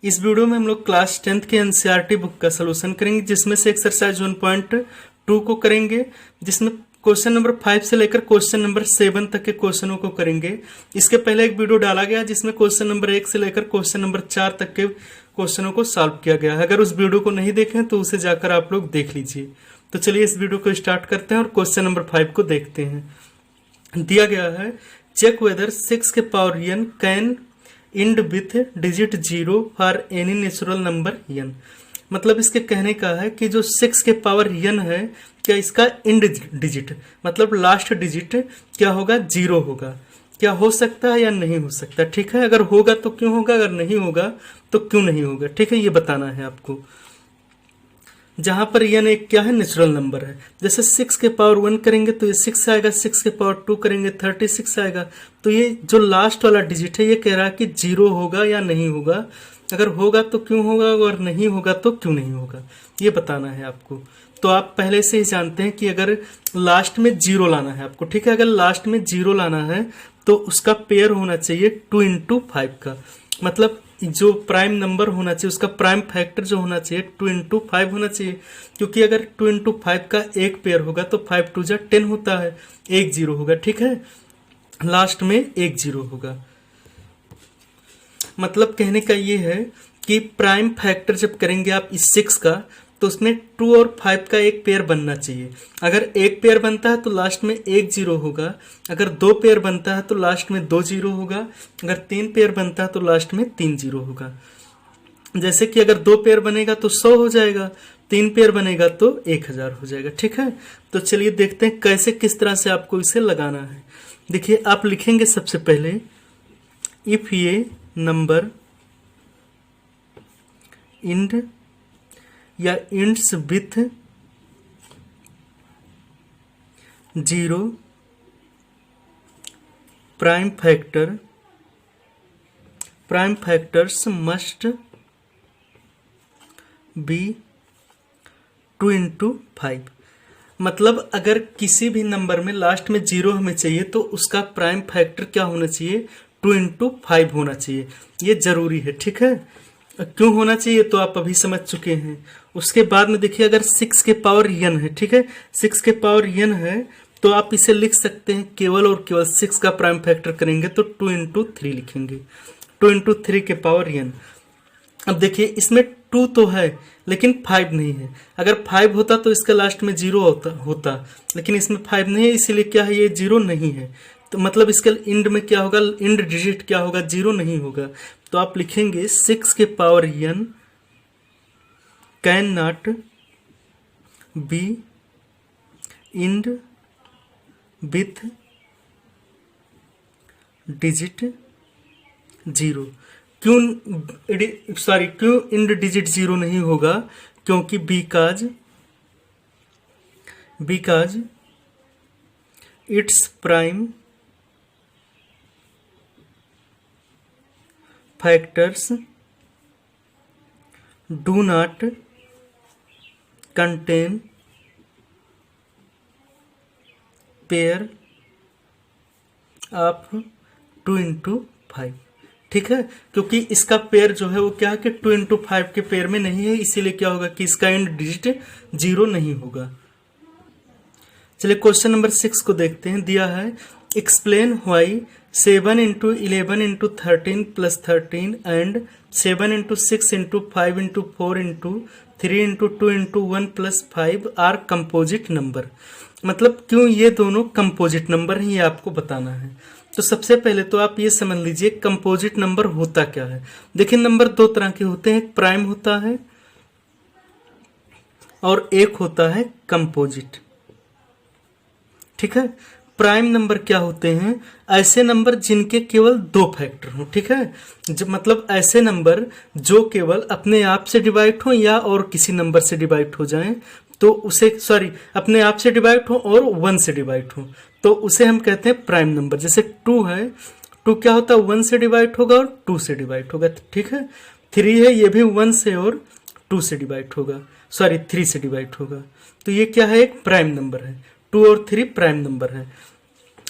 इस वीडियो में हम लोग क्लास 10th के एनसीईआरटी बुक का सलूशन करेंगे, जिसमें से एक्सरसाइज 1.2 को करेंगे, जिसमें क्वेश्चन नंबर 5 से लेकर क्वेश्चन नंबर 7 तक के क्वेश्चनों को करेंगे। इसके पहले एक वीडियो डाला गया जिसमें क्वेश्चन नंबर 1 से लेकर क्वेश्चन नंबर 4 तक के क्वेश्चनों को सॉल्व किया गया है। अगर उस वीडियो को नहीं देखें तो उसे जाकर आप लोग देख लीजिए। तो चलिए इस वीडियो को स्टार्ट करते हैं और क्वेश्चन नंबर 5 को देखते हैं। दिया गया है, चेक वेदर 6 के power n can end with digit 0 for any natural number n। मतलब इसके कहने का है कि जो 6 के पावर n है, क्या इसका इंड डिजिट मतलब लास्ट डिजिट क्या होगा, 0 होगा। क्या हो सकता है या नहीं हो सकता, ठीक है। अगर होगा तो क्यों होगा, अगर नहीं होगा तो क्यों नहीं होगा, ठीक है। ये बताना है आपको। जहां पर n एक क्या है, नेचुरल नंबर है। जैसे 6 के पावर 1 करेंगे तो ये 6 आएगा, 6 के पावर 2 करेंगे 36 आएगा। तो ये जो लास्ट वाला डिजिट है ये कह रहा है कि 0 होगा या नहीं होगा। अगर होगा तो क्यों होगा, अगर नहीं होगा तो क्यों नहीं होगा, ये बताना है आपको। तो आप पहले से ही जानते हैं कि अगर लास्ट में 0 लाना है आपको, ठीक है। अगर लास्ट में 0 लाना है तो उसका पेयर होना चाहिए 2 into 5 का। मतलब जो प्राइम नंबर होना चाहिए उसका प्राइम फैक्टर जो होना चाहिए 2 into 5 होना चाहिए। क्योंकि अगर 2 into 5 का एक पेयर होगा तो 5 2 जा 10 होता है, एक 0 होगा, ठीक है। लास्ट में एक 0 होगा। मतलब कहने का ये है कि प्राइम फैक्टर जब करेंगे आप इस 6 का तो उसमें 2 और 5 का एक पेयर बनना चाहिए। अगर एक पेयर बनता है तो लास्ट में एक 0 होगा। अगर 2 पेयर बनता है तो लास्ट में 2 0 होगा। अगर 3 पेयर बनता है तो लास्ट में 3 0 होगा। जैसे कि अगर 2 पेयर बनेगा तो 100 हो जाएगा, 3 पेयर बनेगा तो 1000 हो जाएगा, ठीक है। तो चलिए देखते हैं कैसे, किस तरह से आपको इसे लगाना है। देखिए आप लिखेंगे सबसे पहले, इफ ये नंबर इंड या ends with 0 prime factors must be 2 into 5। मतलब अगर किसी भी नंबर में लास्ट में 0 हमें चाहिए तो उसका प्राइम फैक्टर क्या होना चाहिए, 2 into 5 होना चाहिए। ये जरूरी है, ठीक है। क्यों होना चाहिए तो आप अभी समझ चुके हैं। उसके बाद में देखिए, अगर 6 के पावर n है, ठीक है, 6 के पावर n है तो आप इसे लिख सकते हैं केवल और केवल 6 का प्राइम फैक्टर करेंगे तो 2 into 3 लिखेंगे, 2 into 3 के पावर n। अब देखिए इसमें 2 तो है लेकिन 5 नहीं है। अगर 5 होता तो इसका लास्ट में 0 होता, लेकिन इसमें 5 नहीं है, इसीलिए क्या है, ये 0 नहीं है। तो मतलब इसके इंड में क्या होगा, इंड डिजिट क्या होगा, 0 नहीं होगा। तो आप लिखेंगे 6 के power n can not be end with digit 0। क्यों इंड डिजिट 0 नहीं होगा, क्योंकि because it's prime factors do not contain pair of 2 into 5, ठीक है। क्योंकि इसका पेयर जो है वो क्या है कि 2 into 5 के पेयर में नहीं है, इसीलिए क्या होगा कि इसका इंड डिजिट 0 नहीं होगा। चलिए क्वेश्चन नंबर 6 को देखते हैं। दिया है, explain why 7 into 11 into 13 plus 13 and 7 into 6 into 5 into 4 into 3 into 2 into 1 plus 5 are composite number। मतलब क्यों ये दोनों कंपोजिट नंबर हैं, ये आपको बताना है। तो सबसे पहले तो आप ये समझ लीजिए कंपोजिट नंबर होता क्या है। देखिए नंबर 2 तरह के होते हैं, एक प्राइम होता है और एक होता है कंपोजिट, ठीक है। प्राइम नंबर क्या होते हैं, ऐसे नंबर जिनके केवल 2 फैक्टर हों, ठीक है। मतलब ऐसे नंबर जो केवल अपने आप से डिवाइड हो या और किसी नंबर से डिवाइड हो जाएं तो उसे अपने आप से डिवाइड हो और 1 से डिवाइड हो तो उसे हम कहते हैं प्राइम नंबर। जैसे 2 है, 2 क्या होता है, 1 से डिवाइड होगा और 2 से डिवाइड होगा, ठीक है। 3 है, ये भी 1 से और 2 से डिवाइड होगा, 3 से डिवाइड होगा। तो ये क्या है, एक प्राइम नंबर है। 2 और 3 प्राइम नंबर है।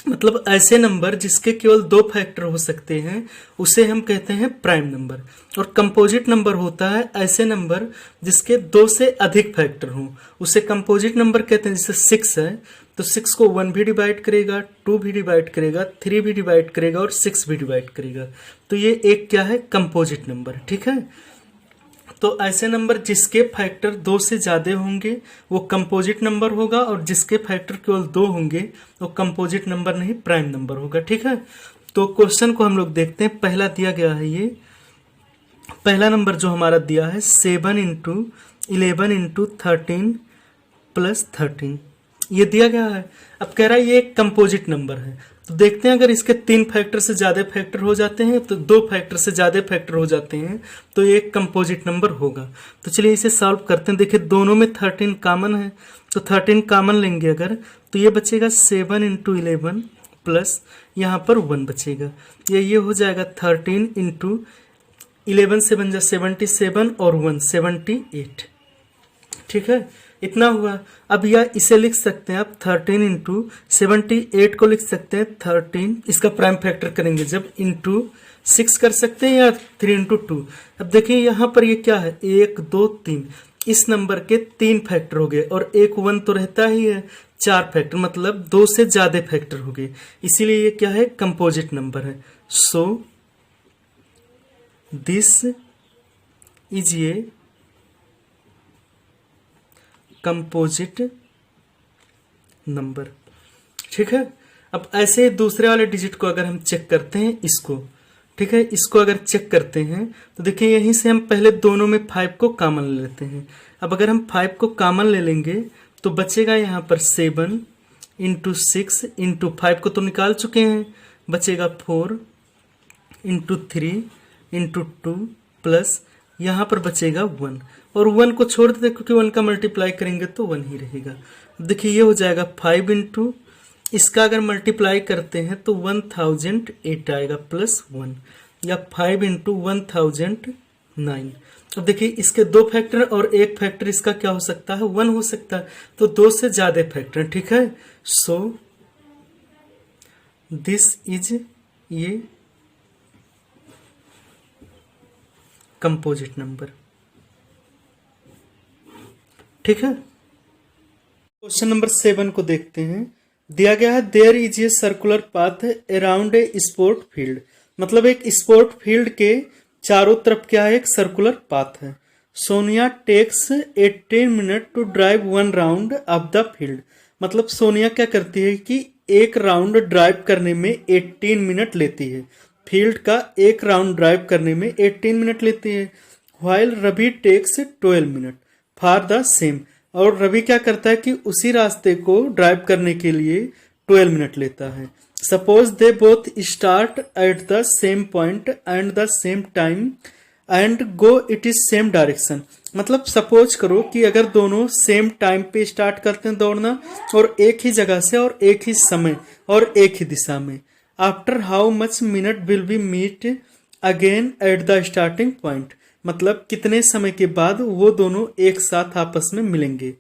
मतलब ऐसे नंबर जिसके केवल दो फैक्टर हो सकते हैं उसे हम कहते हैं प्राइम नंबर। और कंपोजिट नंबर होता है ऐसे नंबर जिसके दो से अधिक फैक्टर हों, उसे कंपोजिट नंबर कहते हैं। जैसे 6 है तो 6 को 1 भी डिवाइड करेगा, 2 भी डिवाइड करेगा, 3 भी डिवाइड करेगा और 6 भी डिवाइड करेगा। तो ये एक क्या है, कंपोजिट नंबर। ठीक है, तो ऐसे नंबर जिसके फैक्टर दो से ज्यादा होंगे वो कंपोजिट नंबर होगा, और जिसके फैक्टर केवल दो होंगे वो कंपोजिट नंबर नहीं प्राइम नंबर होगा। ठीक है, तो क्वेश्चन को हम लोग देखते हैं। पहला दिया गया है, ये पहला नंबर जो हमारा दिया है 7 इंटू 11 इंटू 13 प्लस 13, ये दिया गया है। अब कह रहा है ये एक कंपोजिट नंबर है, तो देखते हैं अगर इसके 3 फैक्टर से ज्यादा फैक्टर हो जाते हैं तो 2 फैक्टर से ज्यादा फैक्टर हो जाते हैं तो ये एक कंपोजिट नंबर होगा। तो चलिए इसे सॉल्व करते हैं। देखिए दोनों में 13 कॉमन है, तो 13 कॉमन लेंगे अगर, तो ये बचेगा 7 इंटू 11 प्लस यहाँ पर 1 बचेगा। ये हो जाएगा 13 इंटू 11 से बन जा 77 और 1 78। ठीक है, इतना हुआ। अब यह इसे लिख सकते हैं आप 13 इंटू 78 को लिख सकते हैं 13, इसका प्राइम फैक्टर करेंगे जब इंटू 6 कर सकते हैं, या 3 इंटू 2। अब देखिए यहाँ पर ये क्या है, 1 2 3, इस नंबर के 3 फैक्टर हो गए और एक 1 तो रहता ही है, 4 फैक्टर मतलब 2 से ज्यादा फैक्टर हो गए, इसीलिए ये क्या है, कंपोजिट नंबर है। So this is a composite number. ठीक है, अब ऐसे दूसरे वाले डिजिट को अगर हम चेक करते हैं इसको, ठीक है, इसको अगर चेक करते हैं तो देखिए यहीं से हम पहले दोनों में 5 को कॉमन ले लेते हैं। अब अगर हम 5 को कॉमन ले लेंगे तो बचेगा यहाँ पर 7 इंटू 6 इंटू 5 को तो निकाल चुके हैं, बचेगा 4 इंटू 3 इंटू 2 प्लस यहाँ पर बचेगा 1, और 1 को छोड़ देते क्योंकि 1 का मल्टीप्लाई करेंगे तो 1 ही रहेगा। देखिए ये हो जाएगा 5 इंटू, इसका अगर मल्टीप्लाई करते हैं तो 1008 आएगा प्लस 1, या 5 इंटू 1009। अब देखिए इसके 2 फैक्टर और एक फैक्टर इसका क्या हो सकता है, 1 हो सकता है, तो 2 से ज्यादा फैक्टर। ठीक है, सो दिस इज ये कंपोजिट नंबर। ठीक है, क्वेश्चन नंबर 7 को देखते हैं। दिया गया है there is a circular path around a sport field, मतलब एक स्पोर्ट फील्ड के चारों तरफ क्या है, एक सर्कुलर पाथ है। Sonia takes 18 minute to drive 1 round of the field, मतलब सोनिया क्या करती है कि एक राउंड ड्राइव करने में 18 मिनट लेती है, फील्ड का एक राउंड ड्राइव करने में 18 मिनट लेती है। While Ravi takes 12 minute for the same, और रवि क्या करता है कि उसी रास्ते को ड्राइव करने के लिए 12 मिनट लेता है। Suppose they both start at the same point and the same time and go it is same direction, मतलब सपोज करो कि अगर दोनों सेम टाइम पे स्टार्ट करते हैं दौड़ना और एक ही जगह से और एक ही समय और एक ही दिशा में, after how much minute will be meet again at the starting point, मतलब कितने समय के बाद वो दोनों एक साथ आपस में मिलेंगे।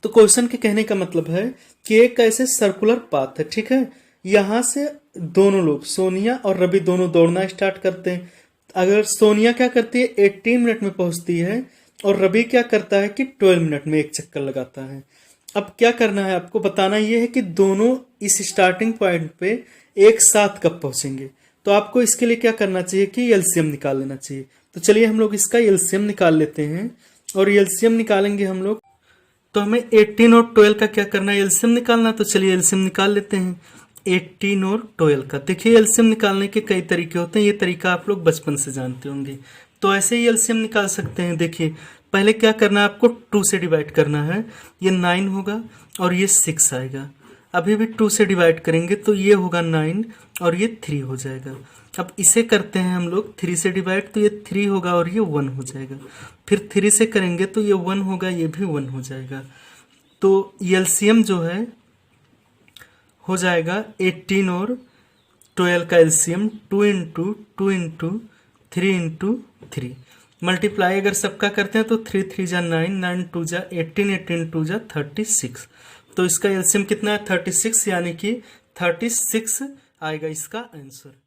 तो क्वेश्चन के कहने का मतलब है कि एक ऐसे सर्कुलर पाथ है। ठीक है, यहां से दोनों लोग सोनिया और रवि दोनों दौड़ना स्टार्ट करते हैं। अगर सोनिया क्या करती है 18 मिनट में पहुंचती है और रवि क्या करता है कि 12 मिनट में एक चक्कर लगाता है। अब क्या करना है आपको, बताना यह है कि दोनों इस स्टार्टिंग पॉइंट पे एक साथ कब पहुंचेंगे। तो आपको इसके लिए क्या करना चाहिए कि एलसीएम निकाल लेना चाहिए। तो चलिए हम लोग इसका एलसीएम निकाल लेते हैं, और एलसीएम निकालेंगे हम लोग तो हमें 18 और 12 का क्या करना है, एलसीएम निकालना। तो चलिए एलसीएम निकाल लेते हैं 18 और 12 का। देखिए एलसीएम निकालने के कई तरीके होते हैं, ये तरीका आप लोग बचपन से जानते होंगे। तो ऐसे ही एलसीएम निकाल सकते हैं। देखिए पहले क्या करना है, आपको 2 से डिवाइड करना है, ये 9 होगा और ये 6 आएगा। अभी भी 2 से डिवाइड करेंगे तो ये होगा 9 और ये 3 हो जाएगा। अब इसे करते हैं हम लोग 3 से डिवाइड, तो ये 3 होगा और ये 1 हो जाएगा। फिर 3 से करेंगे तो ये 1 होगा, ये भी 1 हो जाएगा। तो एलसीएम जो है हो जाएगा 18 और 12 का LCM 2 into 2 into 3 into 3। Multiply अगर सबका करते हैं तो 3 3 जा 9, 9 2 जा 18, 18 2 जा 36। तो इसका एलसीएम कितना है 36, यानी कि 36 आएगा इसका आंसर।